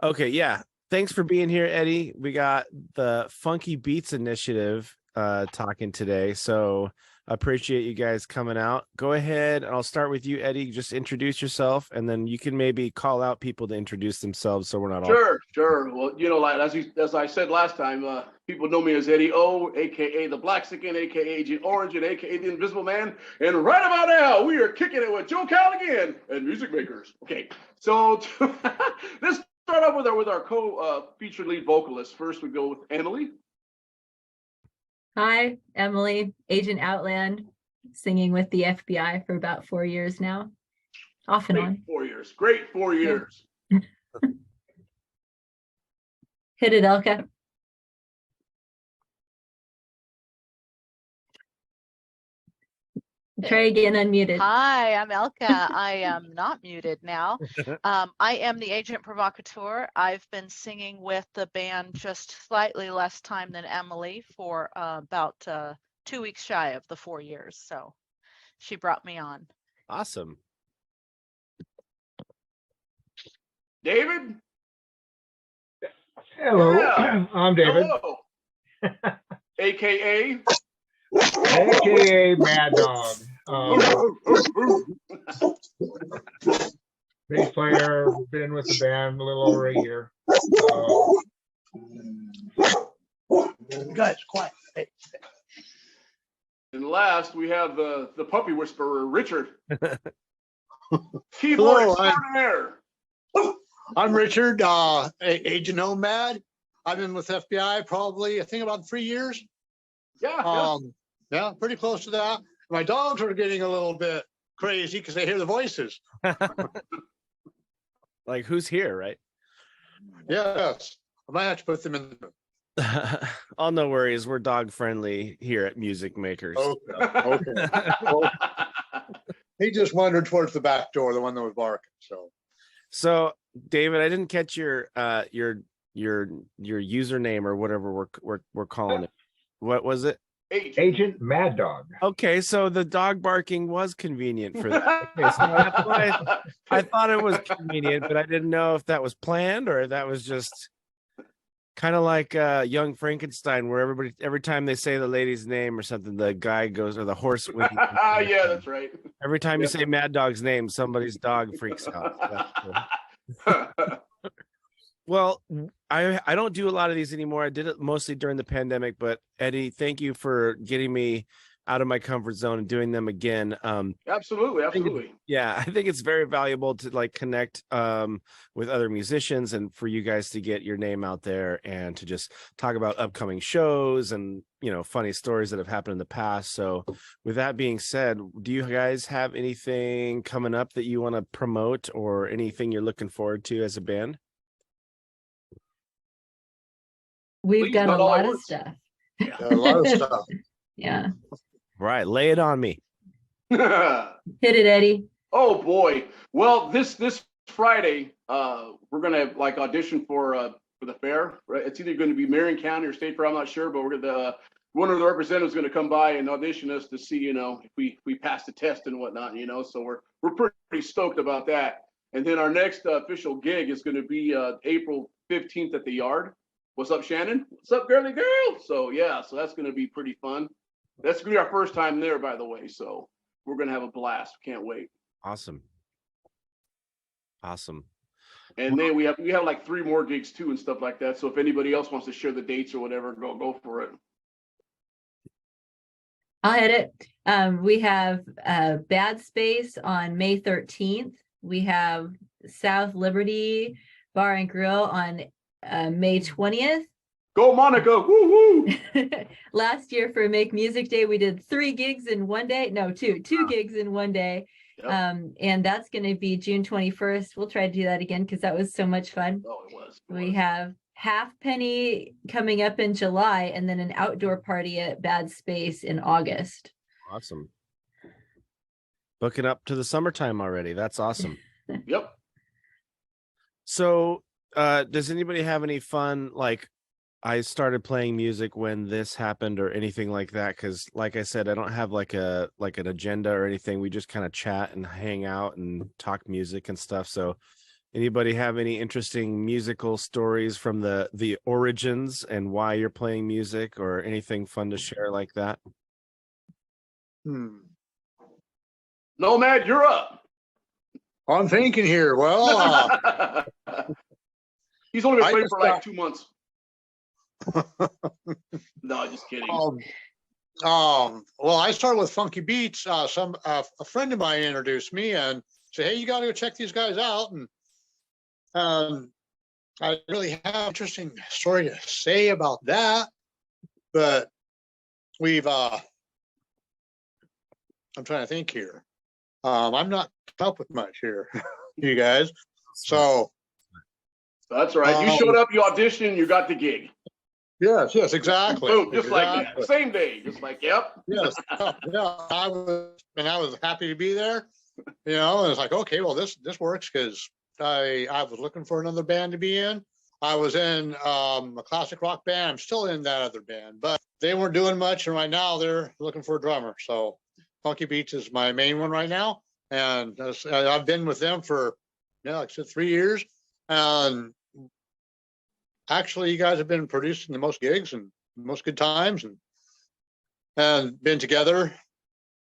Okay, yeah. Thanks for being here, Eddie. We got the Funky Beats Initiative talking today. So appreciate you guys coming out. Go ahead, and I'll start with you, Eddie. Just introduce yourself, and then you can maybe call out people to introduce themselves so we're not all. Sure, sure. Well, like as I said last time, people know me as Eddie O, aka the Blaxican, aka Agent Orange, and aka the Invisible Man. And right about now, we are kicking it with Joe Callaghan and Music Makers. Okay, so let's start off with our co-featured lead vocalist. First, we go with Emily. Hi, Emily, Agent Outland, singing with the FBI for about 4 years now, off and Great on. 4 years. Great 4 years. Hit it, Elka. Try again, unmuted. Hi, I'm Elka. I am not muted now. I am the agent provocateur. I've been singing with the band just slightly less time than Emily for about 2 weeks shy of the 4 years. So she brought me on. Awesome. David? Hello, Yeah. I'm David, Hello. AKA? aka Mad Dog. Bass player, been with the band a little over a year. Guys, quiet. Hey. And last, we have the puppy whisperer, Richard. Keyboard Hello, extraordinaire. I'm Richard, Agent Nomad. I've been with FBI probably, I think about 3 years. Yeah. Yeah, pretty close to that. My dogs are getting a little bit crazy because they hear the voices. Like who's here, right? Yes, I might have to put them in. Oh, no worries. We're dog friendly here at Music Makers. Okay. Well, he just wandered towards the back door, the one that was barking. So, David, I didn't catch your username or whatever we're calling it. What was it? Agent Mad Dog. Okay, so the dog barking was convenient for that. Okay, so that's why I thought it was convenient, but I didn't know if that was planned or if that was just kind of like Young Frankenstein, where every time they say the lady's name or something, the guy goes, or the horse. Yeah, that's right. Every time you say Mad Dog's name, somebody's dog freaks out. That's cool. Well, I don't do a lot of these anymore. I did it mostly during the pandemic, but Eddie, thank you for getting me out of my comfort zone and doing them again. Absolutely. I think it's very valuable to like connect with other musicians and for you guys to get your name out there and to just talk about upcoming shows and, you know, funny stories that have happened in the past. So with that being said, do you guys have anything coming up that you want to promote or anything you're looking forward to as a band? We've got a lot of stuff. Yeah, a lot of stuff. Yeah. Right. Lay it on me. Hit it, Eddie. Oh boy. Well, this Friday, we're gonna like audition for the fair. Right? It's either going to be Marion County or State Fair. I'm not sure, but one of the representatives going to come by and audition us to see, you know, if we pass the test and whatnot. You know, so we're pretty stoked about that. And then our next official gig is going to be April 15th at the Yard. What's up, Shannon? What's up, girly girl? So yeah, so that's going to be pretty fun. That's going to be our first time there, by the way. So we're going to have a blast. Can't wait. Awesome. And then we have like 3 more gigs too and stuff like that. So if anybody else wants to share the dates or whatever, go for it. I'll hit it. We have Bad Space on May 13th. We have South Liberty Bar and Grill on May 20th. Go Monica! Woo woo! Last year for Make Music Day, we did 3 gigs in one day. No, two gigs in one day. Yep. And that's going to be June 21st. We'll try to do that again because that was so much fun. Oh, it was. We have Halfpenny coming up in July and then an outdoor party at Bad Space in August. Awesome. Booking up to the summertime already. That's awesome. Yep. So does anybody have any fun, like I started playing music when this happened or anything like that? Because like I said, I don't have like an agenda or anything. We just kind of chat and hang out and talk music and stuff. So Anybody have any interesting musical stories from the origins and why you're playing music, or anything fun to share like that? Nomad, you're up. I'm thinking here. Well, He's only been I playing just for like got- 2 months. No, just kidding. well, I started with Funky Beats. A friend of mine introduced me and said, "Hey, you got to go check these guys out." And I really have an interesting story to say about that, but we've. I'm trying to think here. I'm not up with much here, you guys. So That's right. You showed up, you auditioned, you got the gig. yes, exactly. Boom, just like that. Exactly. Same day. Just like, yep. Yes, yeah. I was happy to be there. You know, and it's like, okay, well, this works because I was looking for another band to be in. I was in a classic rock band. I'm still in that other band, but they weren't doing much, and right now they're looking for a drummer. So Funky Beats is my main one right now, and I've been with them for, like I said, 3 years. And actually, you guys have been producing the most gigs and most good times, and been together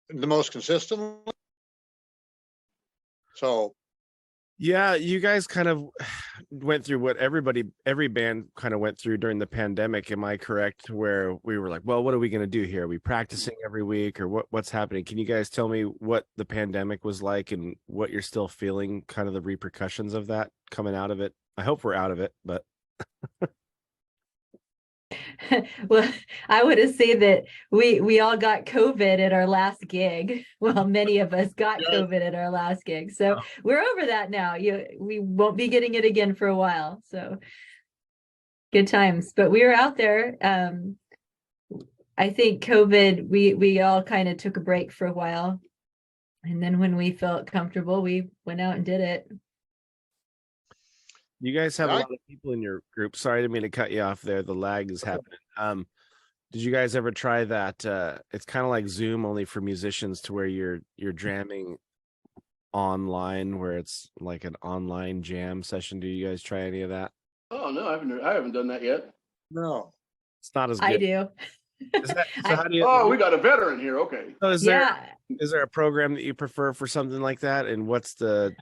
the most consistently. So Yeah, you guys kind of went through what every band kind of went through during the pandemic. Am I correct? Where we were like, well, what are we going to do here? Are we practicing every week, or what's happening? Can you guys tell me what the pandemic was like and what you're still feeling, kind of the repercussions of that coming out of it? I hope we're out of it, but Well, I would have said that we all got COVID at our last gig. Well, many of us got Yeah. COVID at our last gig. So we're over that now. We won't be getting it again for a while. So good times. But we were out there. I think COVID, we all kind of took a break for a while. And then when we felt comfortable, we went out and did it. you guys have a I- lot of people in your group. Sorry, I didn't mean to cut you off there. The lag is happening. Did you guys ever try that? It's kind of like Zoom, only for musicians, to where you're jamming online, where it's like an online jam session. Do you guys try any of that? Oh no, I haven't done that yet. no. It's not as I good. do. So how do you? Oh, we got a veteran here. Okay. So is Yeah. there a program that you prefer for something like that? And what's the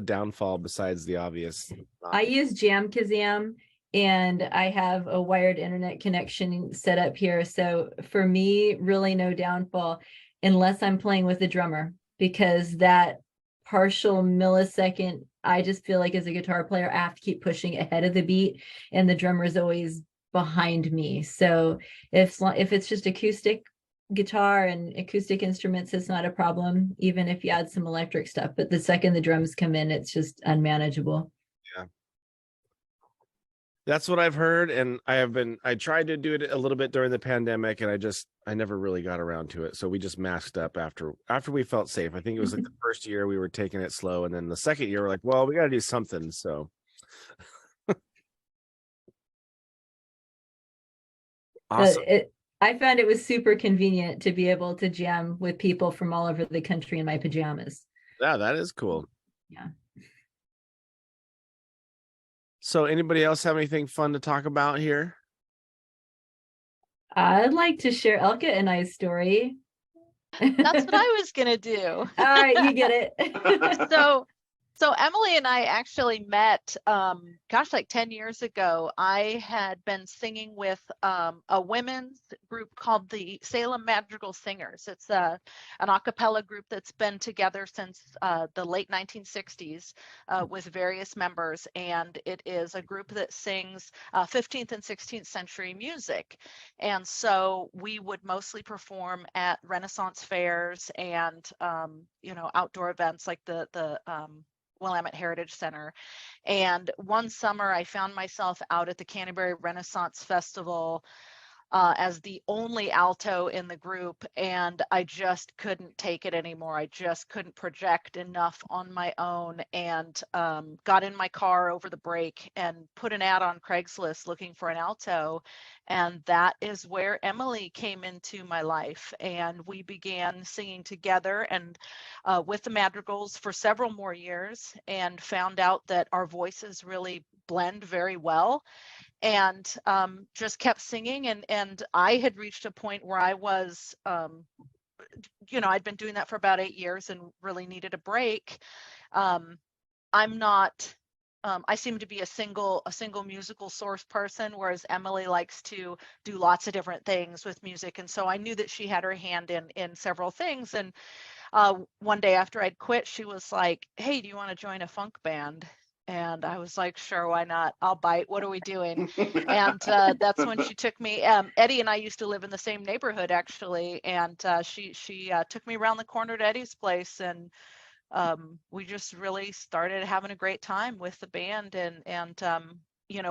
downfall besides the obvious? I use Jamkazam, and I have a wired internet connection set up here. So for me, really no downfall unless I'm playing with a drummer, because that partial millisecond, I just feel like as a guitar player, I have to keep pushing ahead of the beat, and the drummer is always behind me. So if it's just acoustic guitar and acoustic instruments, it's not a problem, even if you add some electric stuff. But the second the drums come in, it's just unmanageable. That's what I've heard, and I tried to do it a little bit during the pandemic, and I never really got around to it. So we just masked up after we felt safe. I think it was like the first year we were taking it slow, and then the second year we're like, well, we got to do something. So awesome. I found it was super convenient to be able to jam with people from all over the country in my pajamas. Yeah, that is cool. Yeah. So anybody else have anything fun to talk about here? I'd like to share Elka and I's story. That's what I was gonna do. All right, you get it. So Emily and I actually met, like 10 years ago. I had been singing with a women's group called the Salem Madrigal Singers. It's an a cappella group that's been together since the late 1960s with various members. And it is a group that sings 15th and 16th century music. And so we would mostly perform at Renaissance fairs and, outdoor events like the Willamette Heritage Center. And one summer I found myself out at the Canterbury Renaissance Festival as the only alto in the group, and I just couldn't take it anymore. I just couldn't project enough on my own, and got in my car over the break and put an ad on Craigslist looking for an alto. And that is where Emily came into my life, and we began singing together and with the Madrigals for several more years, and found out that our voices really blend very well, and just kept singing. And I had reached a point where I was, I'd been doing that for about 8 years and really needed a break. I'm not, I seem to be a single musical source person, whereas Emily likes to do lots of different things with music. And so I knew that she had her hand in several things. And one day after I'd quit, she was like, "Hey, do you want to join a funk band?" And I was like, "Sure, why not? I'll bite. What are we doing?" And that's when she took me. Eddie and I used to live in the same neighborhood, actually, and she took me around the corner to Eddie's place, and we just really started having a great time with the band. And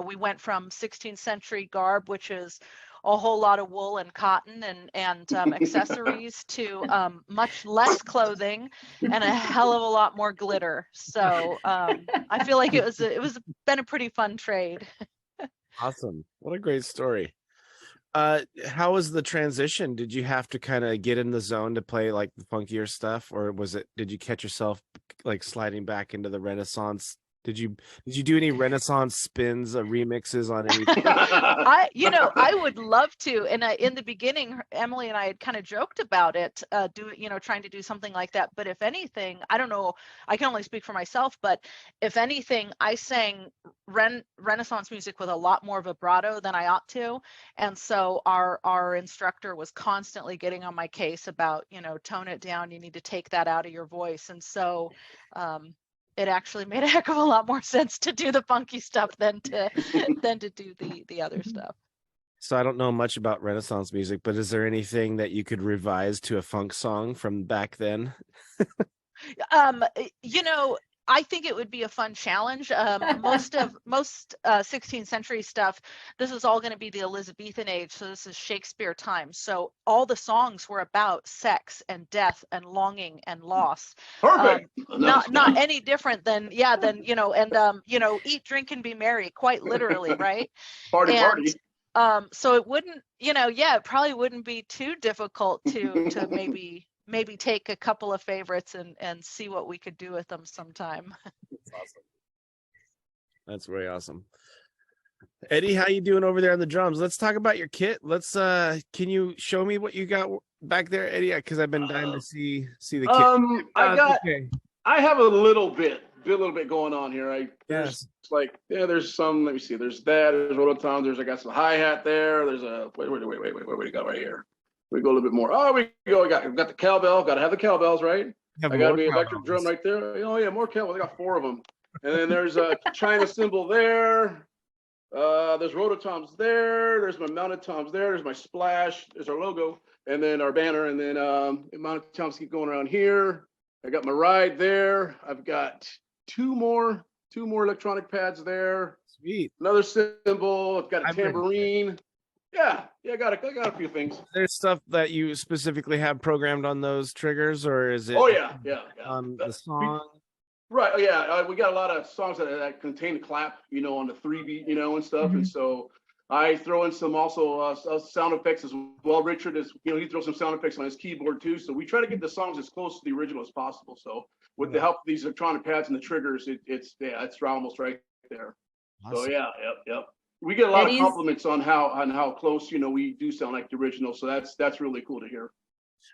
we went from 16th century garb, which is a whole lot of wool and cotton and accessories, to much less clothing and a hell of a lot more glitter. So I feel like it was been a pretty fun trade. Awesome. What a great story. How was the transition? Did you have to kind of get in the zone to play like the funkier stuff, or did you catch yourself like sliding back into the Renaissance? Did you do any Renaissance spins, remixes on any? I would love to. And in the beginning, Emily and I had kind of joked about it, trying to do something like that. But if anything, I don't know, I can only speak for myself, but if anything, I sang Renaissance music with a lot more vibrato than I ought to. And so our instructor was constantly getting on my case about, tone it down. You need to take that out of your voice. And so, it actually made a heck of a lot more sense to do the funky stuff than to do the other stuff. So I don't know much about Renaissance music, but is there anything that you could revise to a funk song from back then? I think it would be a fun challenge. Most 16th century stuff, this is all going to be the Elizabethan age. So this is Shakespeare time. So all the songs were about sex and death and longing and loss. Perfect. Not any different than eat, drink, and be merry, quite literally, right? Party. So it wouldn't, it probably wouldn't be too difficult to maybe take a couple of favorites and see what we could do with them sometime. That's awesome. That's very awesome. Eddie, how you doing over there on the drums? Let's talk about your kit. Can you show me what you got back there, Eddie? Because I've been dying to see the kit. I have a little bit going on here. There's some, let me see, there's rototoms, I got some hi-hat there. There's a, wait, what do we got right here? We go a little bit more. Oh, we got the cowbell. Got to have the cowbells, right? I got to be a electric drum right there. Oh yeah, more cowbells. I got 4 of them. And then there's a China cymbal there. There's rototoms there. There's my mounted toms there. There's my splash. There's our logo, and then our banner. And then mounted toms keep going around here. I got my ride there. I've got two more electronic pads there. Sweet. Another cymbal. I've got a tambourine. Yeah, I got a few things. There's stuff that you specifically have programmed on those triggers, or is it? Oh yeah. On the song. Right. Oh yeah. We got a lot of songs that contain the clap, on the 3-beat, and stuff. Mm-hmm. And so I throw in some also sound effects as well. Richard is, he throws some sound effects on his keyboard too. So we try to get the songs as close to the original as possible. So with the help of these electronic pads and the triggers, it's almost right there. Awesome. So yep. We get a lot of compliments on how close, we do sound like the original. So that's really cool to hear.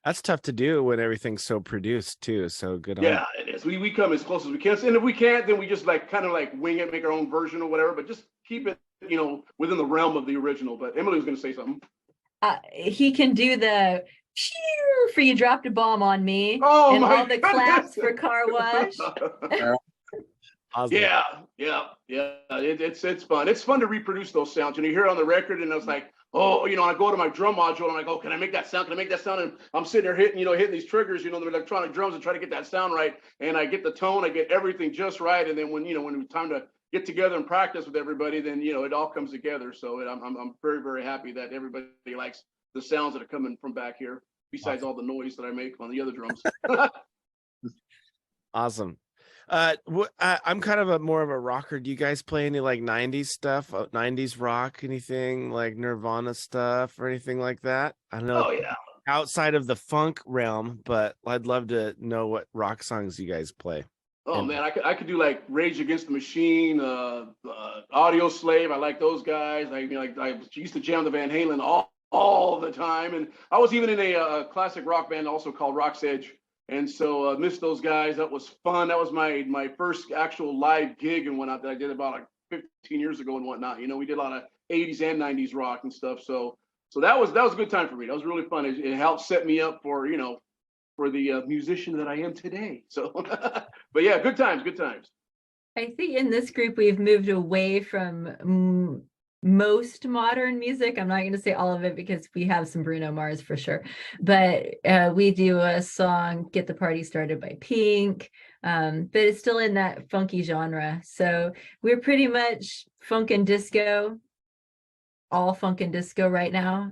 That's tough to do when everything's so produced too. So good. Yeah, it is. We come as close as we can. And if we can't, then we just kind of wing it, make our own version or whatever, but just keep it, within the realm of the original. But Emily was going to say something. He can do the cheer for You Dropped a Bomb on Me. Oh, and my all the goodness. claps for Car Wash. Awesome. Yeah. It's fun. It's fun to reproduce those sounds. And you hear it on the record, and it's like, oh, I go to my drum module, and I'm like, oh, can I make that sound? Can I make that sound? And I'm sitting there hitting these triggers, the electronic drums, and try to get that sound right. And I get the tone, I get everything just right. And then when it's time to get together and practice with everybody, then it all comes together. So I'm very, very happy that everybody likes the sounds that are coming from back here, besides all the noise that I make on the other drums. Awesome. I'm kind of more of a rocker. Do you guys play any like 90s stuff, 90s rock, anything like Nirvana stuff or anything like that? I don't know. Oh yeah. Outside of the funk realm, but I'd love to know what rock songs you guys play. Oh man, I could do like Rage Against the Machine, Audio Slave. I like those guys. I used to jam the Van Halen all the time, and I was even in a classic rock band also called Rock's Edge. And so missed those guys. That was fun. That was my first actual live gig and whatnot that I did about like 15 years ago and whatnot. We did a lot of 80s and 90s rock and stuff. So that was a good time for me. That was really fun. It helped set me up for for the musician that I am today. So, but yeah, good times. I think in this group we've moved away from most modern music. I'm not going to say all of it because we have some Bruno Mars for sure, but we do a song "Get the Party Started" by Pink, but it's still in that funky genre. So we're pretty much funk and disco, all funk and disco right now.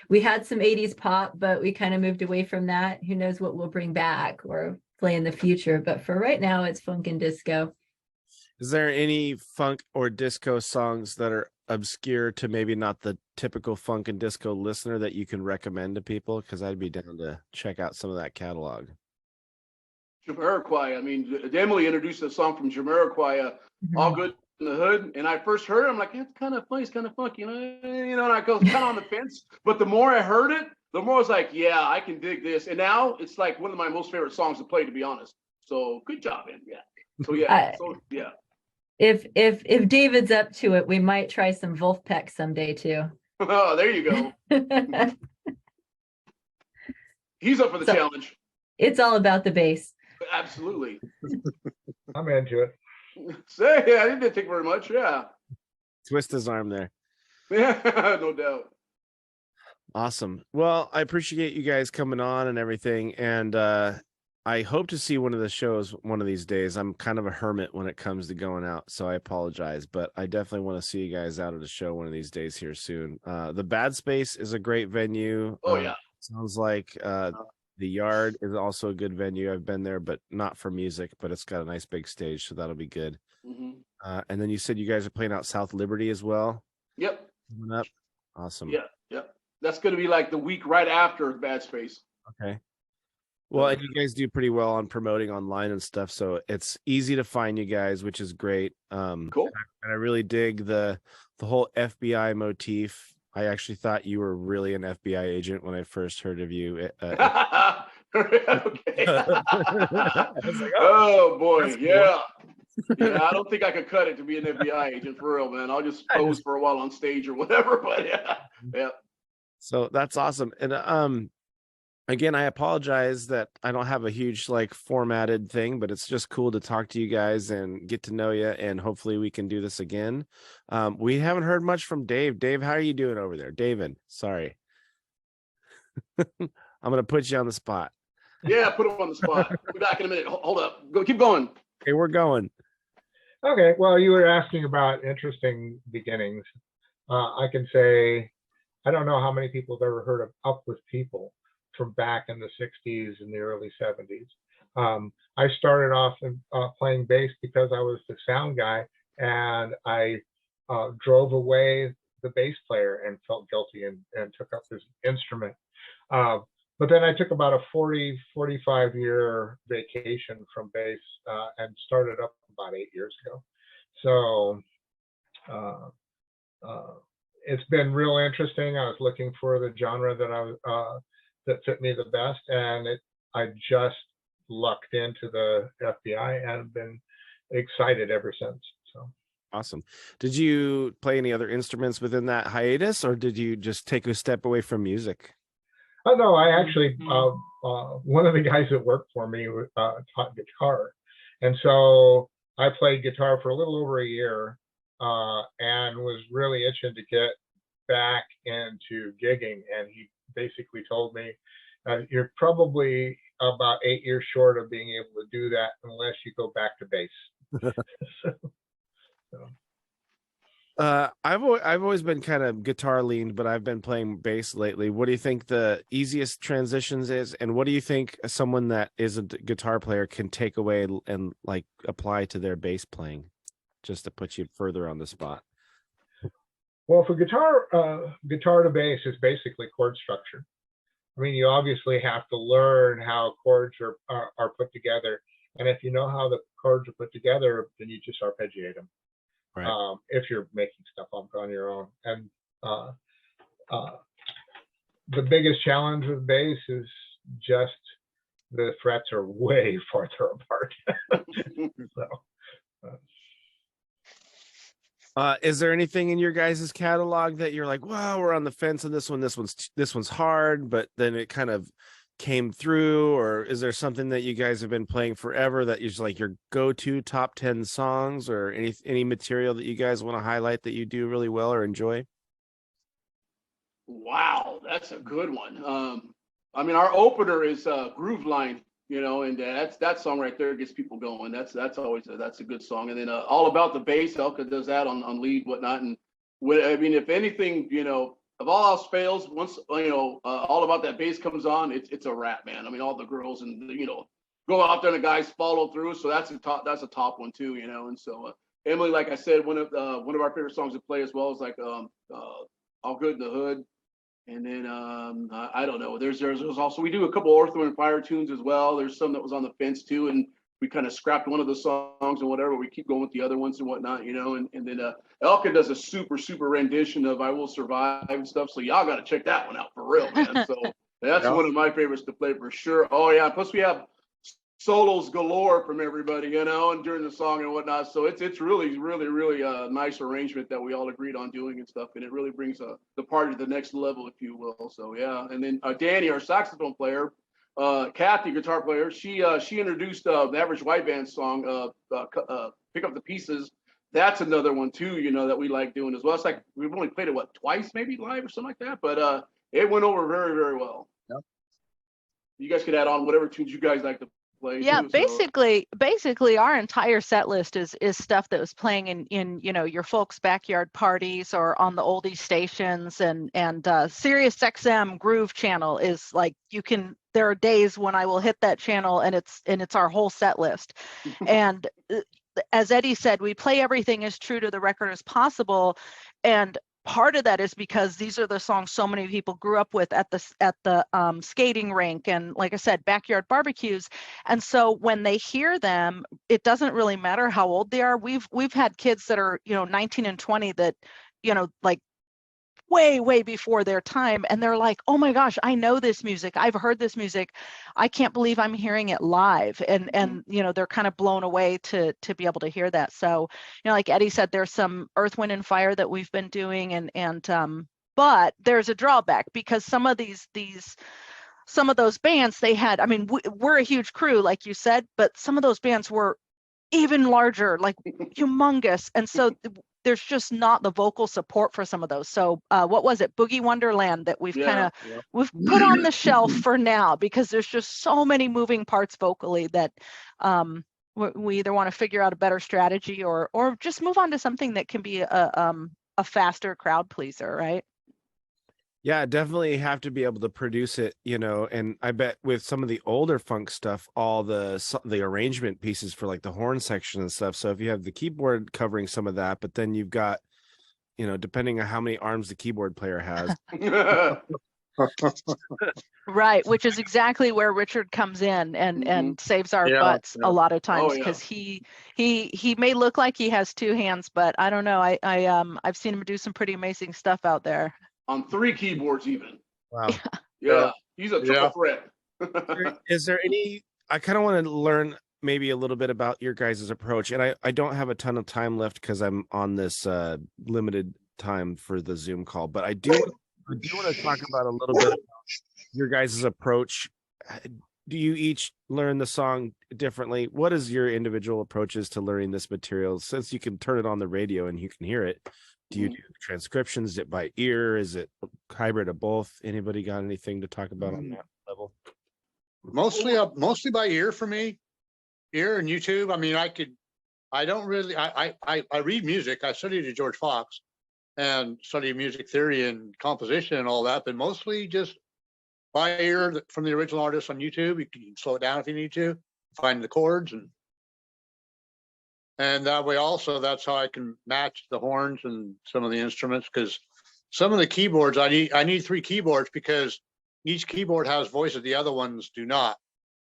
We had some 80s pop, but we kind of moved away from that. Who knows what we'll bring back or play in the future, but for right now it's funk and disco. Is there any funk or disco songs that are obscure to maybe not the typical funk and disco listener that you can recommend to people? Because I'd be down to check out some of that catalog. Jamiroquai. I mean, Emily introduced a song from Jamiroquai, All Good in the Hood. And I first heard it, I'm like, it's kind of funny, it's kind of funky, and I was kind of on the fence. But the more I heard it, the more I was like, yeah, I can dig this. And now it's like one of my most favorite songs to play, to be honest. So good job, man. Yeah. So yeah. If David's up to it, we might try some Wolfpack someday too. Oh, there you go. He's up for the challenge. It's all about the bass. Absolutely. I'm into it. Say, I didn't think very much. Yeah. Twist his arm there. Yeah, no doubt. Awesome. Well, I appreciate you guys coming on and everything. And I hope to see one of the shows one of these days. I'm kind of a hermit when it comes to going out, so I apologize, but I definitely want to see you guys out at a show one of these days here soon. The Bad Space is a great venue. Oh yeah. Sounds like the Yard is also a good venue. I've been there, but not for music, but it's got a nice big stage, so that'll be good. Mm-hmm. And then you said you guys are playing out South Liberty as well? Yep. Coming up. Awesome. Yeah. That's going to be like the week right after Bad Space. Okay. Well, and you guys do pretty well on promoting online and stuff, so it's easy to find you guys, which is great. Cool. And I really dig the whole FBI motif. I actually thought you were really an FBI agent when I first heard of you. Okay. I was like, oh boy, cool. yeah. I don't think I could cut it to be an FBI agent for real, man. I'll just pose for a while on stage or whatever. But yeah. So that's awesome. And again, I apologize that I don't have a huge like formatted thing, but it's just cool to talk to you guys and get to know you. And hopefully we can do this again. We haven't heard much from Dave. Dave, how are you doing over there? David, sorry. I'm going to put you on the spot. Yeah, put him on the spot. We'll be back in a minute. Hold up. Go, keep going. Okay, we're going. Okay, well, you were asking about interesting beginnings. I can say, I don't know how many people have ever heard of Up With People from back in the 60s and the early 70s. I started off playing bass because I was the sound guy, and I drove away the bass player and felt guilty and took up his instrument. But then I took about a 45 year vacation from bass and started up about 8 years ago. So it's been real interesting. I was looking for the genre that fit me the best, and I just lucked into the FBI and have been excited ever since. So awesome. Did you play any other instruments within that hiatus, or did you just take a step away from music? Oh no, I actually one of the guys that worked for me taught guitar, and so I played guitar for a little over a year, and was really itching to get back into gigging. And he basically told me, you're probably about 8 years short of being able to do that unless you go back to bass. So, I've always been kind of guitar leaned, but I've been playing bass lately. What do you think the easiest transitions is, and what do you think someone that isn't a guitar player can take away and like apply to their bass playing, just to put you further on the spot? well, for guitar to bass is basically chord structure. I mean, you obviously have to learn how chords are put together, and if you know how the chords are put together, then you just arpeggiate them. Right. If you're making stuff up on your own. And the biggest challenge with bass is just the frets are way farther apart. So, Is there anything in your guys' catalog that you're like, wow, we're on the fence on this one, this one's hard, but then it kind of came through? Or is there something that you guys have been playing forever that is like your go-to top 10 songs, or any material that you guys want to highlight that you do really well or enjoy? Wow, that's a good one. I mean, our opener is Groove Line, and that song right there gets people going. That's always that's a good song. And then All About the Bass, Elka does that on lead, whatnot. And I mean, if anything, if all else fails, once All About That Bass comes on, it's a wrap, man. I mean, all the girls and go out there and the guys follow through. So that's a top one too, And so Emily, like I said, one of our favorite songs to play as well is like All Good in the Hood. And then I don't know. There's also, we do a couple Earth, Wind & Fire tunes as well. There's some that was on the fence too, and we kind of scrapped one of the songs and whatever. We keep going with the other ones and whatnot, And then Elka does a super rendition of "I Will Survive" and stuff. So y'all got to check that one out for real, man. So that's one of my favorites to play for sure. Oh yeah, plus we have solos galore from everybody, and during the song and whatnot. So it's really a nice arrangement that we all agreed on doing and stuff, and it really brings the party to the next level, if you will. So yeah, and then Danny, our saxophone player, Kathy, guitar player, she introduced the Average White Band song, "Pick Up the Pieces." That's another one too, that we like doing as well. It's like we've only played it twice, maybe live or something like that, but it went over very, very well. Yep. You guys could add on whatever tunes you guys like to play. Yeah, too, so. basically our entire set list is stuff that was playing in your folks' backyard parties or on the oldie stations, and Sirius XM Groove channel is like, there are days when I will hit that channel and it's our whole set list. And as Eddie said, we play everything as true to the record as possible, and part of that is because these are the songs so many people grew up with at the skating rink and, like I said, backyard barbecues. And so when they hear them, it doesn't really matter how old they are. We've had kids that are 19 and 20 that like way before their time, and they're like, oh my gosh, I know this music, I've heard this music, I can't believe I'm hearing it live. And they're kind of blown away to be able to hear that. So like Eddie said, there's some Earth, Wind & Fire that we've been doing, and but there's a drawback, because some of those bands, they had, I mean, we're a huge crew like you said, but some of those bands were even larger, like humongous, and so there's just not the vocal support for some of those. So what was it, Boogie Wonderland, that we've we've put on the shelf for now, because there's just so many moving parts vocally that we either want to figure out a better strategy or just move on to something that can be a faster crowd pleaser, right? Yeah, definitely have to be able to produce it, and I bet with some of the older funk stuff, all the arrangement pieces for like the horn section and stuff. So if you have the keyboard covering some of that, but then you've got, depending on how many arms the keyboard player has. Right, which is exactly where Richard comes in and saves our butts a lot of times, because he may look like he has two hands, but I don't know. I've seen him do some pretty amazing stuff out there. On 3 keyboards even. Wow. Yeah. He's a triple threat. Is there any, I kind of want to learn maybe a little bit about your guys' approach, and I don't have a ton of time left because I'm on this limited time for the Zoom call, but I do want to talk about a little bit about your guys' approach. do you each learn the song differently? What is your individual approaches to learning this material? Since you can turn it on the radio and you can hear it, do you do transcriptions? Is it by ear? Is it hybrid of both? Anybody got anything to talk about on that level? Mostly by ear for me, ear and YouTube. I mean, I don't really, I read music. I studied at George Fox and studied music theory and composition and all that, but mostly just by ear from the original artist on YouTube. You can slow it down if you need to, find the chords, and that way also, that's how I can match the horns and some of the instruments, because some of the keyboards, I need 3 keyboards because each keyboard has voices the other ones do not.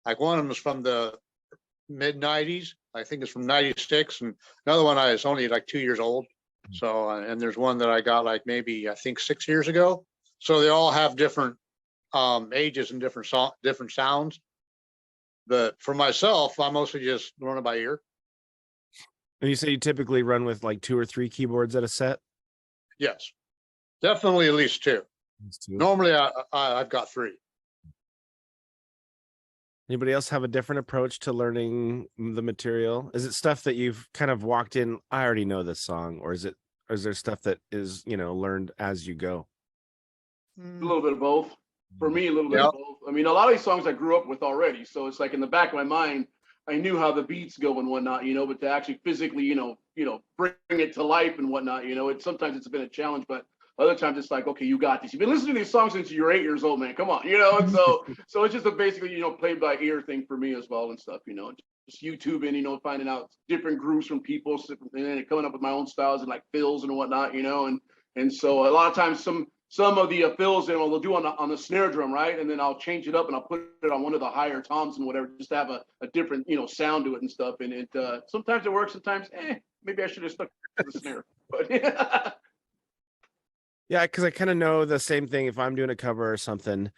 Like one of them is from the mid 90s. I think it's from 96, and another one is only like 2 years old. So, and there's one that I got like maybe, I think 6 years ago. So they all have different ages and different sounds. But for myself, I mostly just run it by ear. And you say you typically run with like 2 or 3 keyboards at a set? Yes, definitely at least 2. Normally I've got 3. Anybody else have a different approach to learning the material? Is it stuff that you've kind of walked in, I already know this song, or is there stuff that is, learned as you go? A little bit of both. For me, a little bit of both. I mean, a lot of these songs I grew up with already, so it's like in the back of my mind, I knew how the beats go and whatnot, but to actually physically, bring it to life and whatnot, sometimes it's been a challenge, but other times it's like, okay, you got this. You've been listening to these songs since you're 8 years old, man. Come on, and so it's just a basically, play by ear thing for me as well and stuff, just YouTubing, finding out different grooves from people and then coming up with my own styles and like fills and whatnot, and so a lot of times some of the fills, they'll do on the snare drum, right? And then I'll change it up and I'll put it on one of the higher toms and whatever, just to have a different, sound to it and stuff. And it sometimes it works, sometimes, maybe I should have stuck to the snare. But yeah, because I kind of know the same thing. If I'm doing a cover or something,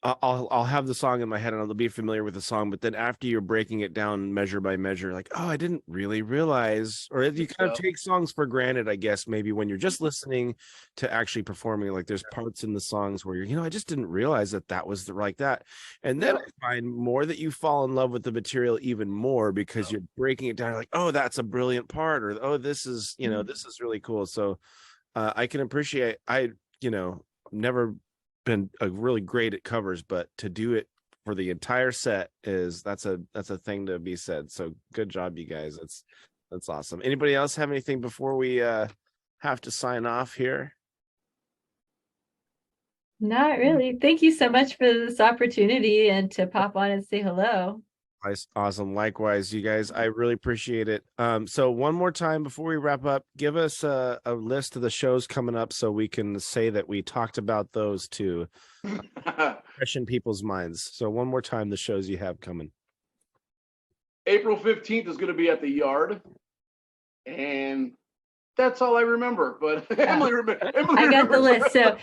I'll have the song in my head and I'll be familiar with the song, but then after you're breaking it down measure by measure, like, oh, I didn't really realize, or you kind of take songs for granted, I guess, maybe when you're just listening to actually performing, like there's parts in the songs where you're, I just didn't realize that was like that. And then I find more that you fall in love with the material even more because you're breaking it down, like, oh, that's a brilliant part, or, oh, this is, this is really cool. So I can appreciate, never been really great at covers, but to do it for the entire set that's a thing to be said. So good job, you guys. That's awesome. Anybody else have anything before we have to sign off here? Not really. Thank you so much for this opportunity and to pop on and say hello. Awesome. Likewise, you guys, I really appreciate it. So one more time before we wrap up, give us a list of the shows coming up so we can say that we talked about those to fresh in people's minds. So one more time, the shows you have coming. April 15th is going to be at the Yard, and that's all I remember. But Emily I got the list. So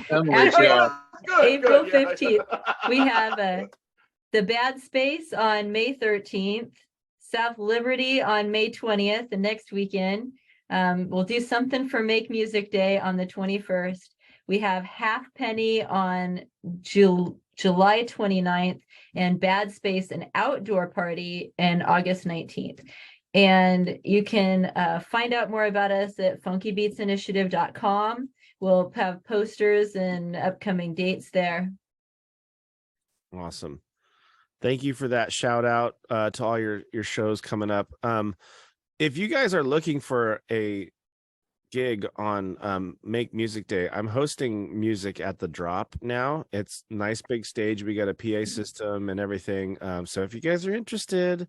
April 15th, we have the Bad Space on May 13th, South Liberty on May 20th, the next weekend. We'll do something for Make Music Day on the 21st. We have Halfpenny on July 29th, and Bad Space, an outdoor party, and August 19th. And you can find out more about us at funkybeatsinitiative.com. We'll have posters and upcoming dates there. Awesome. Thank you for that shout out to all your shows coming up. If you guys are looking for a gig on Make Music Day, I'm hosting music at the Drop now. It's nice big stage. We got a PA system and everything. So if you guys are interested,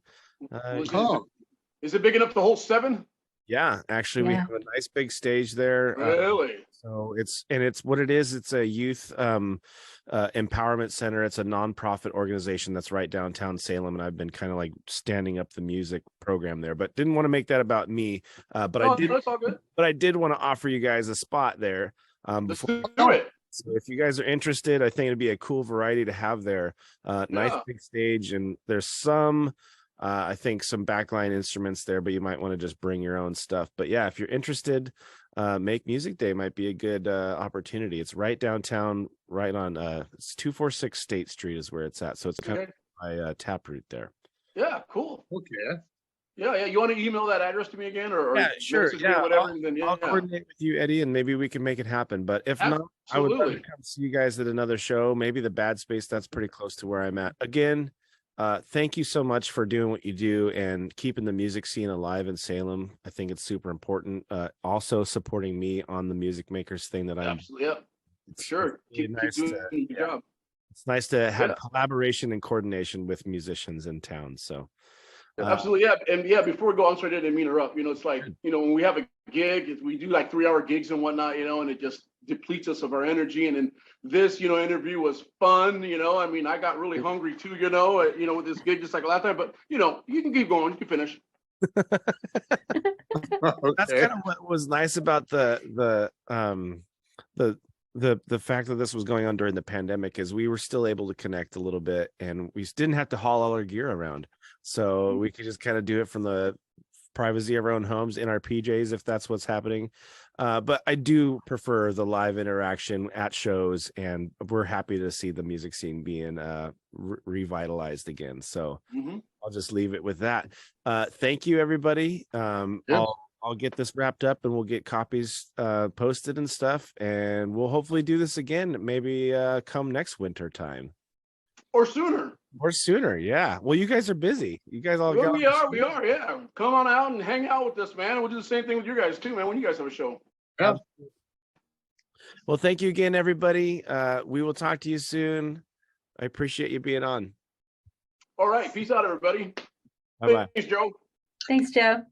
is it big enough to hold 7? Yeah, actually, we have a nice big stage there. Really? So it's what it is. It's a youth empowerment center. It's a nonprofit organization that's right downtown Salem, and I've been kind of like standing up the music program there. But didn't want to make that about me. But I did want to offer you guys a spot there. Let's do it. So if you guys are interested, I think it'd be a cool variety to have there. Nice big stage, and there's some. I think some backline instruments there, but you might want to just bring your own stuff. But yeah, if you're interested, Make Music Day might be a good opportunity. It's right downtown, right on it's 246 State Street is where it's at. So it's kind of by Taproot there. Yeah, cool. Okay. Yeah, you want to email that address to me again, or Yeah, sure. message me Yeah, or whatever, and then I'll coordinate with you, Eddie, and maybe we can make it happen. But if not, I would love to Absolutely. come see you guys at another show, maybe the Bad Space. That's pretty close to where I'm at. Again, thank you so much for doing what you do and keeping the music scene alive in Salem. I think it's super important. Also supporting me on the Music Makers thing that I'm. Absolutely, yeah, It's sure. really Keep nice doing to- your yeah. job. It's nice to have Yeah. collaboration and coordination with musicians in town. So, Absolutely, yeah, and yeah. Before we go, I'm sorry, I didn't mean to interrupt. It's like when we have a gig, we do like 3-hour gigs and whatnot, and it just depletes us of our energy. And then this, interview was fun. I mean, I got really hungry too. With this gig, just like last time. But you can keep going. You can finish. that's kind of what was nice about the fact that this was going on during the pandemic is we were still able to connect a little bit, and we didn't have to haul all our gear around, so we could just kind of do it from the privacy of our own homes in our PJs if that's what's happening. But I do prefer the live interaction at shows, and we're happy to see the music scene being revitalized again. So Mhm. I'll just leave it with that. Thank you, everybody. I'll get this wrapped up, and we'll get copies posted and stuff, and we'll hopefully do this again, maybe come next winter time Or sooner. or sooner. Yeah. Well, you guys are busy. You guys all Well, got we are. Yeah, come on out and hang out with us, man. We'll do the same thing with you guys too, man. When you guys have a show. Well, thank you again, everybody. We will talk to you soon. I appreciate you being on. All right, peace out, everybody. Bye bye. Thanks, Joe. Thanks, Joe.